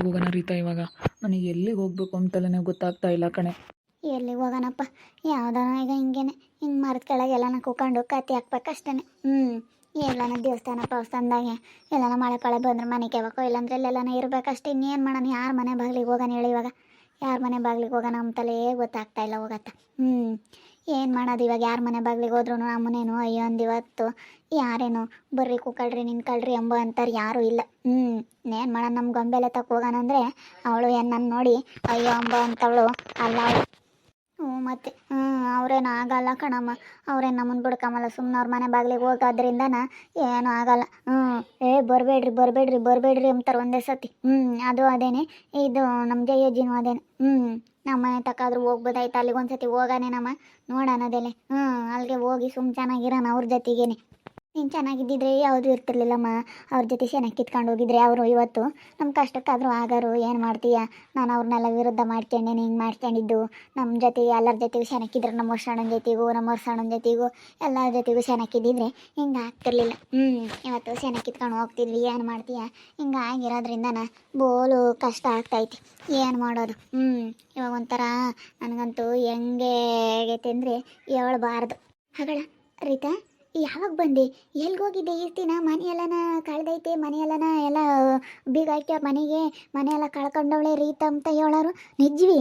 ಎಲ್ಲಿಗೆ ಹೋಗೋಣ ರೀತಾ ಇವಾಗ? ನನಗೆ ಎಲ್ಲಿಗೆ ಹೋಗಬೇಕು ಅಂತಲೇ ಗೊತ್ತಾಗ್ತಾ ಇಲ್ಲ ಕಣೆ. ಎಲ್ಲಿಗೆ ಹೋಗೋಣಪ್ಪ, ಯಾವ್ದಾನ ಈಗ ಹಿಂಗೆ ಮರದ ಕೆಳಗೆ ಎಲ್ಲನ ಕೂಕೊಂಡು ಕತ್ತಿ ಹಾಕ್ಬೇಕಷ್ಟೇ. ಎಲ್ಲನ ದೇವಸ್ಥಾನ ಪವಸ್ಥಾನದಾಗೆ ಎಲ್ಲನ ಮಳೆ ಪಳೆ ಬಂದ್ರೆ ಮನೆ ಕೆವಕೋ ಇಲ್ಲಾಂದ್ರೆ ಎಲ್ಲನ ಇರಬೇಕಷ್ಟೇ. ಇನ್ನೇನು ಮಾಡೋಣ? ಯಾರ ಮನೆ ಬಾಗಿಲಿಗೆ ಹೋಗೋಣ ಹೇಳಿ ಇವಾಗ? ಯಾರ ಮನೆ ಬಾಗಿಲಿಗೆ ಹೋಗೋಣ ಅಂತಲೇ ಗೊತ್ತಾಗ್ತಾ ಇಲ್ಲ ಹೋಗತ್ತ. ಏನು ಮಾಡೋದು ಇವಾಗ? ಯಾರ ಮನೆ ಬಾಗಿಲಿಗೆ ಹೋದ್ರೂ ನಮ್ಮನೇನು ಅಯ್ಯೋ ಅಂದಿವತ್ತು ಯಾರೇನು ಬರ್ರಿ ಕೂಕಳ್ರಿ ನಿನ್ಕಳ್ರಿ ಎಂಬ ಅಂತಾರೆ, ಯಾರೂ ಇಲ್ಲ. ಏನು ಮಾಡೋಣ? ನಮ್ಮ ಗೊಂಬೆಲೆ ತಕ್ಕ ಹೋಗೋಣ ಅಂದರೆ ಅವಳು ಏನು ನನ್ನ ನೋಡಿ ಅಯ್ಯೋ ಅಂಬ ಅಂತವಳು ಅಲ್ಲ ಅವಳು. ಮತ್ತೆ ಅವ್ರೇನು ಆಗಲ್ಲ ಕಣಮ್ಮ, ಅವ್ರೇನು ನಮ್ಮನ್ನು ಬಿಡ್ಕಮ್ಮಲ್ಲ. ಸುಮ್ಮನೆ ಅವ್ರ ಮನೆ ಬಾಗಿಲಿಗೆ ಹೋಗೋದ್ರಿಂದನ ಏನೂ ಆಗಲ್ಲ. ಬರಬೇಡ್ರಿ ಬರಬೇಡ್ರಿ ಬರಬೇಡ್ರಿ ಅಂತಾರೆ ಒಂದೇ ಸತಿ. ಅದು ಅದೇನೆ, ಇದು ನಮ್ಮ ಜಯಜ್ಜಿನೂ ಅದೇನೆ. ನಮ್ಮ ಮನೆ ತಕ್ಕಾದ್ರೂ ಹೋಗ್ಬೋದಾಯ್ತು, ಅಲ್ಲಿಗೆ ಒಂದ್ಸತಿ ಹೋಗಾನೆ ನಮ್ಮ ನೋಡೋಣ ಅದೆಲೆ. ಅಲ್ಲಿಗೆ ಹೋಗಿ ಚೆನ್ನಾಗಿರೋಣ ಅವ್ರ ಜೊತೆಗೇನೆ. ನೀನು ಚೆನ್ನಾಗಿದ್ದಿದ್ರೆ ಯಾವುದೂ ಇರ್ತಿರ್ಲಿಲ್ಲಮ್ಮ. ಅವ್ರ ಜೊತೆ ಚೆನ್ನಾಗಿ ಕಿತ್ಕೊಂಡು ಹೋಗಿದ್ರೆ ಅವರು ಇವತ್ತು ನಮ್ಮ ಕಷ್ಟಕ್ಕಾದರೂ ಆಗಾರು. ಏನು ಮಾಡ್ತೀಯ? ನಾನು ಅವ್ರನ್ನೆಲ್ಲ ವಿರುದ್ಧ ಮಾಡ್ಕೊಂಡೇನೆ, ಹಿಂಗೆ ಮಾಡ್ಕೊಂಡಿದ್ದು. ನಮ್ಮ ಜೊತೆಗೆ ಎಲ್ಲರ ಜೊತೆಗೂ ಚೆನ್ನಾಗಿದ್ರೆ, ನಮ್ಮ ವರ್ಷಣ್ಣನ ಜೊತೆಗೂ ನಮ್ಮ ವರ್ಷಣ್ಣನ ಜೊತೆಗೂ ಎಲ್ಲರ ಜೊತೆಗೂ ಚೆನ್ನಾಗಿದ್ದಿದ್ರೆ ಹಿಂಗೆ ಆಗ್ತಿರ್ಲಿಲ್ಲ. ಇವತ್ತು ಚೆನ್ನಾಗಿ ಕಿತ್ಕೊಂಡು ಹೋಗ್ತಿದ್ವಿ. ಏನು ಮಾಡ್ತೀಯ? ಹಿಂಗೆ ಆಗಿರೋದ್ರಿಂದನ ಬೋಲು ಕಷ್ಟ ಆಗ್ತೈತಿ. ಏನು ಮಾಡೋದು? ಇವಾಗ ಒಂಥರ ನನಗಂತೂ ಹೆಂಗೆ ಆಗೈತೆ ಅಂದರೆ ಹೇಳ್ಬಾರ್ದು. ಹಾಗಳ ರೀತಾ, ಯಾವಾಗ ಬಂದೆ? ಎಲ್ಗೋಗಿದ್ದೆ? ಈ ದಿನ ಮನೆಯೆಲ್ಲನ ಕಳೆದೈತೆ, ಮನೆಯೆಲ್ಲನ ಎಲ್ಲ ಬೀಗ ಹಾಕ್ಯ ಮನೆಗೆ, ಮನೆಯೆಲ್ಲ ಕಳ್ಕೊಂಡವಳೆ ರೀತಾ ಅಂತ ಹೇಳೋರು ನಿಜ್ವಿ?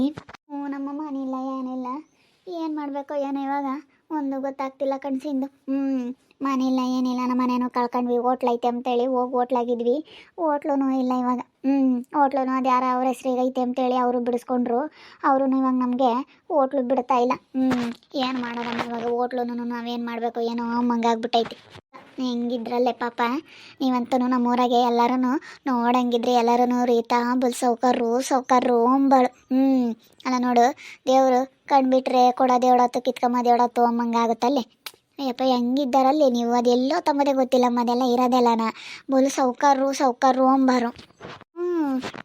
ನಮ್ಮ ಮನೆಯಿಲ್ಲ ಏನಿಲ್ಲ, ಏನು ಮಾಡಬೇಕೋ ಏನೋ ಇವಾಗ ಒಂದು ಗೊತ್ತಾಗ್ತಿಲ್ಲ ಕಣ್ಸಿಂದು. ಮನೆಯಿಲ್ಲ ಏನಿಲ್ಲ, ನಮ್ಮ ಮನೇನೂ ಕಳ್ಕೊಂಡ್ವಿ. ಹೋಟ್ಲೈತೆ ಅಂತೇಳಿ ಹೋಗಿ ಹೋಟ್ಲಾಗಿದ್ವಿ, ಹೋಟ್ಲೂ ಇಲ್ಲ ಇವಾಗ. ಹೋಟ್ಲು ಅದು ಯಾರೋ ಅವ್ರ ಹೆಸ್ರಿಗೆ ಐತೆ ಅಂತೇಳಿ ಅವರು ಬಿಡಿಸ್ಕೊಂಡ್ರು. ಅವರು ಇವಾಗ ನಮಗೆ ಹೋಟ್ಲು ಬಿಡ್ತಾ ಇಲ್ಲ. ಏನು ಮಾಡೋದಮ್ಮ ಇವಾಗ? ಹೋಟ್ಲು ನಾವೇನು ಮಾಡಬೇಕು ಏನೋ ಮಂಗಾಗ್ಬಿಟ್ಟೈತಿ. ಹೆಂಗಿದ್ರಲ್ಲೇ ಪಾಪ ನೀವಂತೂ ನಮ್ಮೂರಾಗೆ ಎಲ್ಲರೂ ನೋಡಂಗಿದ್ರಿ. ಎಲ್ಲರೂ ರೀತಾ ಬಲ್ ಸೌಕರ್ರು ಅಂಬಳು. ಅಲ್ಲ ನೋಡು, ದೇವರು ಕಂಡುಬಿಟ್ರೆ ಕೊಡೋದೇವಡತ್ತು ಕಿತ್ಕೊಂಬೋದೇವಡತ್ತು ಅಮ್ಮಂಗಾಗುತ್ತಲ್ಲೇ. ಅಯ್ಯಪ್ಪ ಹೆಂಗಿದ್ದಾರಲ್ಲಿ ನೀವು? ಅದೆಲ್ಲೋ ತಮ್ಮದೇ ಗೊತ್ತಿಲ್ಲಮ್ಮ, ಅದೆಲ್ಲ ಇರೋದೆಲ್ಲನ ಬಲ್ ಸೌಕರ್ರು ಅಂಬಾರು.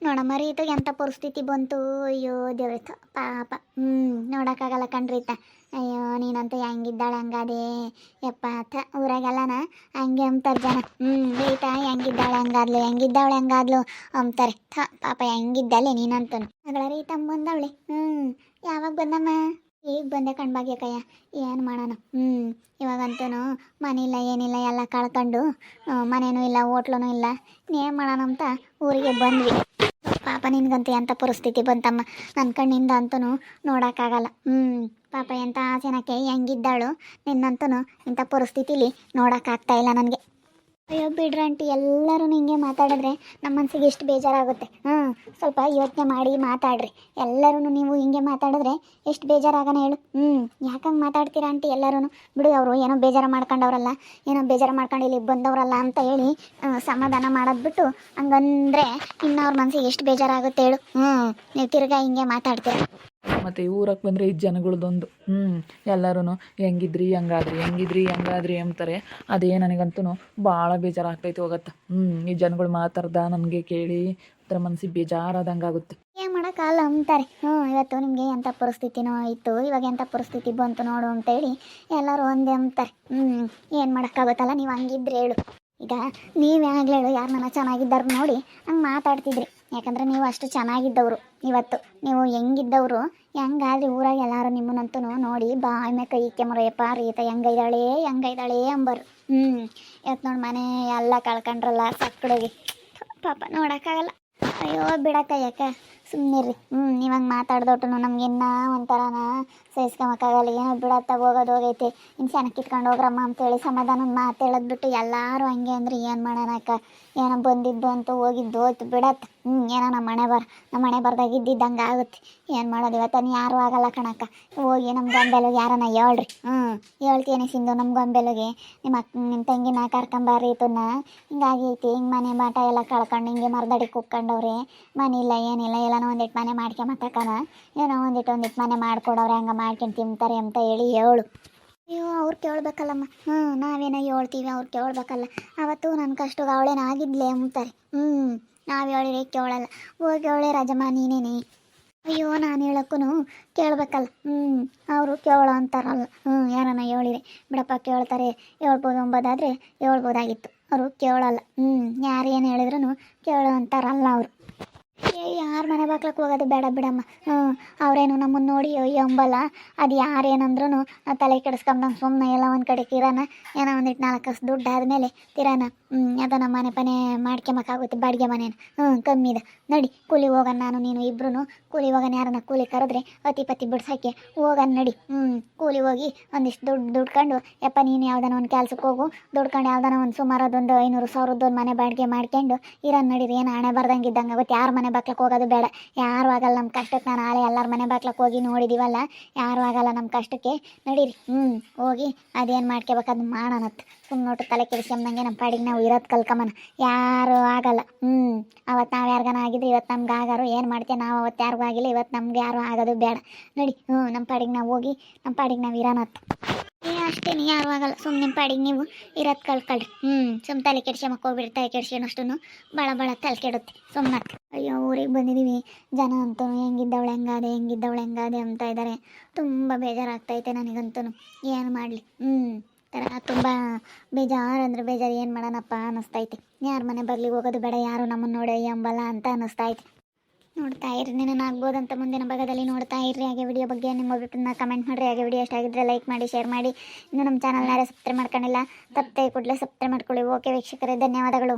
ನೋಡಮ್ಮ ರೀತ ಎಂಥ ಪರಿಸ್ಥಿತಿ ಬಂತು. ಅಯ್ಯೋ ದೇವ್ರತ ಪಾಪ. ನೋಡೋಕ್ಕಾಗಲ್ಲ ಕಣ್ರೀತ. ಅಯ್ಯೋ ನೀನಂತೂ ಹೆಂಗಿದ್ದಾಳೆ ಹಂಗಾದೆ ಯಪ್ಪ ಊರಾಗೆಲ್ಲನ ಹಂಗೆ ಅಂತಾರೆ ಜನ. ರೀತಾ ಹೆಂಗಿದ್ದಾಳೆ ಹಂಗಾದ್ಲು ಅಂತಾರೆ. ಪಾಪ ಹೆಂಗಿದ್ದಾಳೆ ನೀನಂತೂ. ಅಗಳ ರೀತಮ್ಮ ಬಂದವಳೆ. ಯಾವಾಗ ಬಂದಮ್ಮ? ಈಗ ಬಂದೆ ಕಣ್ಬಾಗ್ಯಕಯ್ಯ. ಏನು ಮಾಡೋಣ? ಇವಾಗಂತೂ ಮನೆ ಇಲ್ಲ ಏನಿಲ್ಲ, ಎಲ್ಲ ಕಳ್ಕೊಂಡು ಮನೇನೂ ಇಲ್ಲ ಹೋಟ್ಲೂ ಇಲ್ಲ. ಏನು ಮಾಡೋಣ ಅಂತ ಊರಿಗೆ ಬಂದ್ವಿ. ಪಾಪ ನಿನ್ಗಂತೂ ಎಂಥ ಪರಿಸ್ಥಿತಿ ಬಂತಮ್ಮ, ನನ್ನ ಕಣ್ಣಿಂದ ಅಂತೂ ನೋಡೋಕ್ಕಾಗಲ್ಲ. ಪಾಪ ಎಂಥ ಜನಕ್ಕೆ ಹೆಂಗಿದ್ದಾಳು, ನಿನ್ನಂತೂ ಇಂಥ ಪರಿಸ್ಥಿತಿಲಿ ನೋಡೋಕ್ಕಾಗ್ತಾ ಇಲ್ಲ ನನಗೆ. ಅಯ್ಯೋ ಬಿಡ್ರಿ ಆಂಟಿ, ಎಲ್ಲರೂ ಹಿಂಗೆ ಮಾತಾಡಿದ್ರೆ ನಮ್ಮ ಮನಸ್ಸಿಗೆ ಎಷ್ಟು ಬೇಜಾರಾಗುತ್ತೆ. ಸ್ವಲ್ಪ ಯೋಚನೆ ಮಾಡಿ ಮಾತಾಡ್ರಿ. ಎಲ್ಲರೂ ನೀವು ಹಿಂಗೆ ಮಾತಾಡಿದ್ರೆ ಎಷ್ಟು ಬೇಜಾರಾಗನ ಹೇಳು. ಯಾಕಂಗೆ ಮಾತಾಡ್ತೀರಾ ಆಂಟಿ? ಎಲ್ಲರೂ ಬಿಡು, ಅವರು ಏನೋ ಬೇಜಾರು ಮಾಡ್ಕೊಂಡವ್ರಲ್ಲ, ಏನೋ ಬೇಜಾರು ಮಾಡ್ಕೊಂಡು ಇಲ್ಲಿ ಬಂದವರಲ್ಲ ಅಂತ ಹೇಳಿ ಸಮಾಧಾನ ಮಾಡೋದು ಬಿಟ್ಟು ಹಂಗಂದ್ರೆ ಇನ್ನು ಅವ್ರ ಮನಸ್ಸಿಗೆ ಎಷ್ಟು ಬೇಜಾರಾಗುತ್ತೆ ಹೇಳು. ನೀವು ತಿರ್ಗಾ ಹಿಂಗೆ ಮಾತಾಡ್ತೀರ. ಮತ್ತು ಊರಕ್ಕೆ ಬಂದರೆ ಈ ಜನಗಳದೊಂದು ಎಲ್ಲರೂ ಹೆಂಗಿದ್ರಿ ಹಂಗಾದ್ರಿ ಅಂತಾರೆ. ಅದೇ ನನಗಂತೂ ಭಾಳ ಬೇಜಾರಾಗ್ತೈತೆ ಹೋಗತ್ತೆ. ಈ ಜನಗಳು ಮಾತಾಡ್ದ ನಮಗೆ ಕೇಳಿ ಒಂಥರ ಮನಸ್ಸಿಗೆ ಬೇಜಾರಾದಂಗೆ ಆಗುತ್ತೆ. ಏನು ಮಾಡೋಕ್ಕಾಗಲ್ಲ ಅಂತಾರೆ. ಇವತ್ತು ನಿಮಗೆ ಎಂಥ ಪರಿಸ್ಥಿತಿನೋ ಇತ್ತು, ಇವಾಗ ಎಂಥ ಪರಿಸ್ಥಿತಿ ಬಂತು ನೋಡು ಅಂತೇಳಿ ಎಲ್ಲರೂ ಒಂದೇ ಅಂತಾರೆ. ಏನು ಮಾಡೋಕ್ಕಾಗುತ್ತಲ್ಲ, ನೀವು ಹಂಗಿದ್ರೆ ಹೇಳು. ಈಗ ನೀವೇ ಆಗ್ಲೇಳು, ಯಾರು ನನ್ನ ಚೆನ್ನಾಗಿದ್ದಾರೆ ನೋಡಿ ಹಂಗೆ ಮಾತಾಡ್ತಿದ್ರಿ. ಯಾಕಂದರೆ ನೀವು ಅಷ್ಟು ಚೆನ್ನಾಗಿದ್ದವರು. ಇವತ್ತು ನೀವು ಹೆಂಗಿದ್ದವರು, ಹೆಂಗಾದ್ರಿ ಊರಾಗ ಎಲ್ಲರೂ ನಿಮ್ಮನ್ನಂತೂ ನೋಡಿ ಬಾಯಿ ಮೇಲೆ ಕೈ ಕೆಮರಯ್ಯಪ್ಪ ರೀತ ಹೆಂಗೈದಾಳೆ ಅಂಬರು. ಇವತ್ತು ನೋಡಿ ಮನೆ ಎಲ್ಲ ಕಳ್ಕೊಂಡ್ರಲ್ಲ ಸಕ್ಕಡಿಗೆ. ಪಾಪ ನೋಡೋಕ್ಕಾಗಲ್ಲ. ಅಯ್ಯೋ ಬಿಡಕ್ಕಯ್ಯಕ್ಕ, ಸುಮ್ಮನಿರ್ರಿ. ಇವಾಗ ಮಾತಾಡ್ದೊಟ್ಟು ನಮಗಿನ್ನ ಒಂಥರನ ಸಹಿಸ್ಕೊಳಕ್ಕಾಗಲ್ಲ. ಏನೋ ಬಿಡತ್ತ ಹೋಗೈತೆ, ಇನ್ನು ಚೆನ್ನಾಗಿ ಕಿತ್ಕೊಂಡು ಹೋಗ್ರಮ್ಮ ಅಂತೇಳಿ ಸಮಾಧಾನ ಮಾತು ಹೇಳೋದ್ಬಿಟ್ಟು ಎಲ್ಲರೂ ಹಂಗೆ ಅಂದ್ರೆ ಏನು ಮಾಡೋಣಕ್ಕ? ಏನೋ ಬಂದಿದ್ದು ಅಂತೂ ಹೋಗಿದ್ದು ಹೋಯ್ತು ಬಿಡತ್ತ. ಏನೋ ನಮ್ಮ ಮನೆ ಬರ್ದಾಗಿದ್ದಂಗೆ ಆಗುತ್ತೆ. ಏನು ಮಾಡೋದು? ಇವತ್ತು ಯಾರೂ ಆಗಲ್ಲ ಕಣಕ್ಕ. ಹೋಗಿ ನಮ್ಮ ಗೊಂಬೆಲಿಗೆ ಯಾರನ್ನ ಹೇಳ್ರಿ. ಹೇಳ್ತೀನಿ ಸಿಂಧು, ನಮ್ಮ ಗೊಂಬೆಲಿಗೆ ನಿಮ್ಮ ತಂಗಿನ ಕರ್ಕೊಂಬಾರಿ ತುನ್ನ ಹಿಂಗಾಗೈತಿ, ಹಿಂಗೆ ಮನೆ ಬಾಟ ಎಲ್ಲ ಕಳ್ಕೊಂಡು ಹಿಂಗೆ ಮರದಡಿ ಕುಕ್ಕೊಂಡವ್ರೆ. ಮನೆ ಇಲ್ಲ ಏನಿಲ್ಲ, ಎಲ್ಲನೋ ಒಂದಿಟ್ಟು ಮನೆ ಮಾಡ್ಕೊಂಬತ್ತಕ್ಕನ, ಏನೋ ಒಂದಿಟ್ಟು ಮನೆ ಮಾಡ್ಕೊಡವ್ರೆ, ಹಂಗೆ ಮಾಡ್ಕೊಂಡು ತಿಂತಾರೆ ಅಂತ ಹೇಳು. ಅಯ್ಯೋ ಅವ್ರು ಕೇಳ್ಬೇಕಲ್ಲಮ್ಮ. ನಾವೇನೋ ಹೇಳ್ತೀವಿ, ಅವ್ರು ಕೇಳ್ಬೇಕಲ್ಲ. ಅವತ್ತು ನನ್ನ ಕಷ್ಟಕ್ಕೆ ಅವಳೇನ ಆಗಿದ್ಲೆ ಅಂತಾರೆ. ನಾವು ಹೇಳಿದ್ರೆ ಕೇಳಲ್ಲ. ಹೋಗಿ ಅವಳೆ ರಾಜಮ್ಮ ನೀನೇನೆ. ಅಯ್ಯೋ ನಾನು ಹೇಳಕ್ಕೂ ಕೇಳಬೇಕಲ್ಲ. ಅವರು ಕೇಳೋ ಅಂತಾರಲ್ಲ. ಯಾರನ್ನ ಹೇಳಿರಿ ಬಿಡಪ್ಪ ಕೇಳ್ತಾರೆ, ಹೇಳ್ಬೋದು ಅಂಬೋದಾದರೆ ಹೇಳ್ಬೋದಾಗಿತ್ತು. ಅವರು ಕೇಳಲ್ಲ. ಯಾರು ಏನು ಹೇಳಿದ್ರು ಕೇಳೋ ಅಂತಾರಲ್ಲ ಅವರು. ಯಾರ ಮನೆ ಬಾಕ್ಲಕ್ಕೆ ಹೋಗೋದು ಬೇಡ ಬಿಡಮ್ಮ. ಅವರೇನು ನಮ್ಮನ್ನು ನೋಡಿ ಎಂಬಲ್ಲ. ಅದು ಯಾರೇನಂದ್ರೂ ತಲೆ ಕೆಡಿಸ್ಕೊಂಬಂದು ಸುಮ್ಮನೆ ಎಲ್ಲ ಒಂದು ಕಡೆ ಕಿರಾನ ಏನೋ ಒಂದಿಟ್ಟು 4 ಕಾಸು ದುಡ್ಡು ಆದಮೇಲೆ ತಿರಾನ ಅದು ನಮ್ಮ ಮನೆ ಪನೆ ಮಾಡ್ಕೊಂಬಕ್ಕಾಗುತ್ತೆ ಬಾಡಿಗೆ ಮನೇನ. ಕಮ್ಮಿ ಇದೆ ನಡಿ, ಕೂಲಿ ಹೋಗೋಣ ನಾನು ನೀನು ಇಬ್ರು. ಕೂಲಿ ಹೋಗೋಣ, ಯಾರನ್ನ ಕೂಲಿ ಕರೆದ್ರೆ ಅತಿ ಪತಿ ಬಿಡ್ಸೋಕ್ಕೆ ಹೋಗೋಣ ನಡಿ. ಕೂಲಿ ಹೋಗಿ ಒಂದಿಷ್ಟು ದುಡ್ಡು ದುಡ್ಕೊಂಡು ಯಪ್ಪ ನೀನು ಯಾವ್ದಾನ ಒಂದು ಕೆಲ್ಸಕ್ಕೆ ಹೋಗು, ದುಡ್ಕೊಂಡು ಯಾವ್ದಾನ ಒಂದು ಸುಮಾರು ಅದೊಂದು 500,000 ಮನೆ ಬಾಡಿಗೆ ಮಾಡ್ಕೊಂಡು ಇರೋಣ ನಡೀರಿ. ಏನು ಹಣೆ ಬರ್ದಂಗೆ ಇದ್ದಂಗೆ ಆಗುತ್ತೆ. ಯಾರ ಮನೆ ಬಾಕ್ಲಕ್ಕೆ ಹೋಗೋದು ಬೇಡ, ಯಾರು ಆಗಲ್ಲ ನಮ್ಮ ಕಷ್ಟಕ್ಕೆ. ನಾನು ನಾಳೆ ಎಲ್ಲರ ಮನೆ ಬಾಕ್ಲಕ್ಕೆ ಹೋಗಿ ನೋಡಿದ್ದೀವಲ್ಲ, ಯಾರು ಆಗಲ್ಲ ನಮ್ಮ ಕಷ್ಟಕ್ಕೆ. ನಡೀರಿ ಹೋಗಿ ಅದೇನು ಮಾಡ್ಕೋಬೇಕು ಅದನ್ನ ಮಾಡೋಣತ್. ಸುಮ್ಮನೆ ನೋಟು ತಲೆ ಕೆಡಿಸ್ಕೊಂಬಂಗೆ ನಮ್ಮ ಪಾಡಿಗೆ ನಾವು ಇರೋದು ಕಲ್ಕಮ್ಮನ. ಯಾರು ಆಗಲ್ಲ. ಅವತ್ತು ನಾವು ಯಾರಿಗಾನ ಆಗಿದ್ರೆ ಇವತ್ತು ನಮ್ಗೆ ಆಗಾರು ಏನು ಮಾಡ್ತೇವೆ ನಾವು. ಅವತ್ತು ಯಾರಿಗೂ ಆಗಿಲ್ಲ, ಇವತ್ತು ನಮ್ಗೆ ಯಾರು ಆಗೋದು ಬೇಡ. ನಡಿ ನಮ್ಮ ಪಾಡಿಗೆ ನಾವು ಹೋಗಿ ನಮ್ಮ ಪಾಡಿಗೆ ನಾವು ಇರೋಣತ್. ಅಷ್ಟೇನು ಯಾರು ಆಗಲ್ಲ. ಸುಮ್ಮನೆ ನಿಮ್ಮ ಪಾಡಿಗೆ ನೀವು ಇರೋದು ಕಲ್ಕೊಳ್ರಿ. ಸುಮ್ಮ ತಲೆ ಕೆಡ್ಸ್ಕೊಂಬಕ್ಕೆ ಹೋಗ್ಬಿಡ್ರಿ. ತಲೆ ಕೆಡ್ಸ್ಕೊಂಡಷ್ಟು ಭಾಳ ತಲೆ ಕೆಡುತ್ತೆ ಸುಮ್ಮನೆ. ಅಯ್ಯೋ ಊರಿಗೆ ಬಂದಿದ್ದೀವಿ, ಜನ ಅಂತೂ ಹೆಂಗಿದ್ದವಳೆ ಹೆಂಗಾದೆ ಅಂತ ಇದ್ದಾರೆ. ತುಂಬ ಬೇಜಾರಾಗ್ತೈತೆ ನನಗಂತೂ. ಏನು ಮಾಡಲಿ. ತುಂಬ ಬೇಜಾರು ಅಂದರೆ ಬೇಜಾರು. ಏನು ಮಾಡೋಣಪ್ಪ ಅನ್ನಿಸ್ತೈತೆ. ಯಾರ ಮನೆ ಬರ್ಲಿಗೆ ಹೋಗೋದು ಬೇಡ, ಯಾರು ನಮ್ಮನ್ನು ನೋಡಿ ಎಂಬಲ್ಲ ಅಂತ ಅನ್ನಿಸ್ತೈತೆ. ನೋಡ್ತಾ ಇರ್ರಿ, ನಾನು ಆಗ್ಬೋದಂತ ಮುಂದಿನ ಭಾಗದಲ್ಲಿ ನೋಡ್ತಾ ಇರ್ರಿ. ಹಾಗೆ ವಿಡಿಯೋ ಬಗ್ಗೆ ನಿಮ್ಮ ಅಭಿಪ್ರಾಯನ ಕಮೆಂಟ್ ಮಾಡಿರಿ. ಹಾಗೆ ವಿಡಿಯೋ ಇಷ್ಟ ಆಗಿದ್ದರೆ ಲೈಕ್ ಮಾಡಿ, ಶೇರ್ ಮಾಡಿ. ಇನ್ನು ನಮ್ಮ ಚಾನಲ್ನ ಯಾರೇ ಸಬ್ಸ್ಕ್ರೈಬ್ ಮಾಡ್ಕೊಂಡಿಲ್ಲ, ತಪ್ಪದೆ ಕೂಡಲೇ ಸಬ್ಸ್ಕ್ರೈಬ್ ಮಾಡ್ಕೊಳ್ಳಿ. ಓಕೆ ವೀಕ್ಷಕರೇ, ಧನ್ಯವಾದಗಳು.